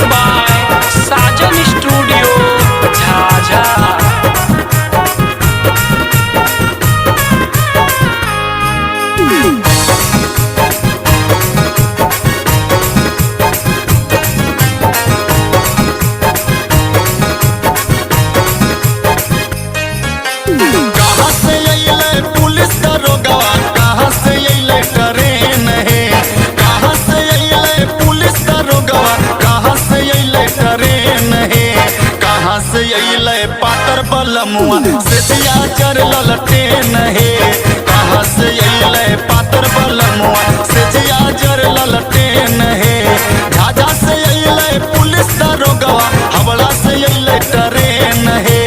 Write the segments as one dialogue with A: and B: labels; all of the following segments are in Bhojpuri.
A: Mixed by Sajan Studio, Jhaja।
B: कहाँ से अइले पुलिस दरोगा, कहाँ से अइले ट्रेन है। कहाँ से अइले पुलिस दरोगा, कहाँ से अइले ट्रेन है। कहाँ से अइले पातर बलमुआ से दिया चर ललटेन है। कहाँ से अइले पातर बलमुआ से दिया चर ललटेन है। झाझा से अइले पुलिस दरोगा, हवड़ा से अइले ट्रेन है।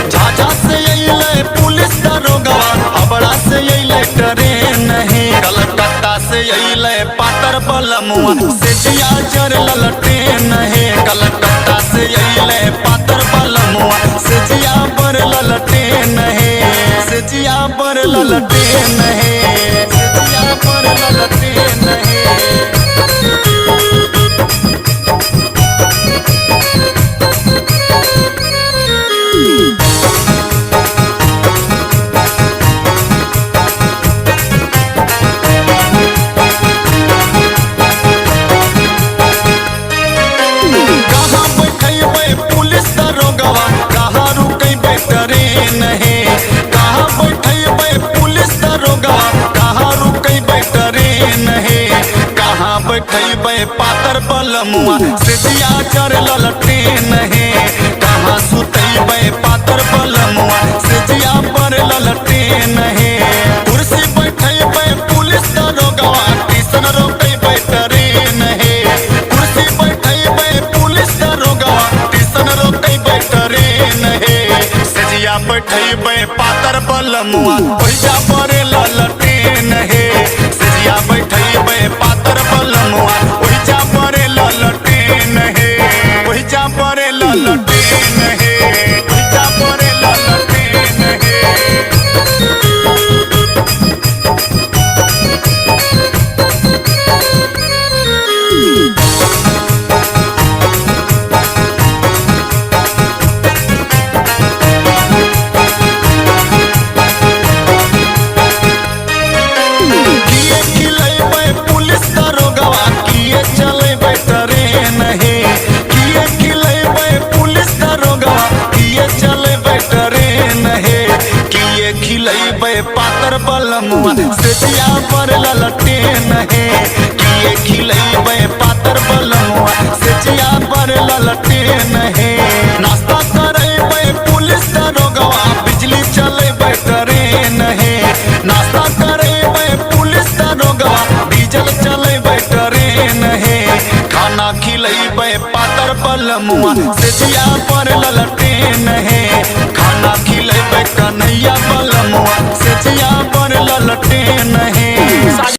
B: झाझा से अइले पुलिस दरोगा, हवड़ा से अइले ट्रेन है। कलकत्ता से अइले पातर बलमुआ से जिया जर ललटेन है। कलकत्ता से अइले पातर बलमुआ से जिया बर ललटेन है। से जिया बर ललटेन है। से जिया बर ललटेन है। कहाँ बैठेबे पुलिस दरोगवा, कहाँ रुकेबे ट्रेन है। कहाँ बैठेबे पुलिस दरोगवा, कहाँ रुकेबे ट्रेन है। कहाँ बैठेबे पातर बलमुआ से दिया चर ललटेन है। कहाँ सुतेबे पातर बलमुआ से दिया पर ललटेन है। कुर्सी बैठेबे पुलिस दरोगवा, टीसन रोकेबे ट्रेन है। कुर्सी बैठेबे पुलिस दरोगा, टीसन रोकेबे ट्रेन है। सजिया बैठेबे पातर बलमुआ ओइजा परे ललटेन है। सजिया बैठेबे पातर बलमुआ ओइजा परे ललटेन है। ओइजा परे ललटेन है। ओइजा परे ललटेन है। किए खिलेबे पुलिस दरोगवा, किए चलेबे ट्रेन है। किए खिलेबे पुलिस दरोगवा, किए चलेबे ट्रेन है। किए खिलेबे पातर बलमुआ से जिया पर ललटेन है। किए खिलेबे पातर बलमुआ से जिया पर ललटेन है। नाश्ता करेबे पुलिस दरोगवा, बिजली चलेबे ट्रेन है। नाश्ता करेबे पुलिस दरोगा, डीजल चलेबे ट्रेन है। खाना खिलेबे पातर बलमुआ से जिया पर ललटेन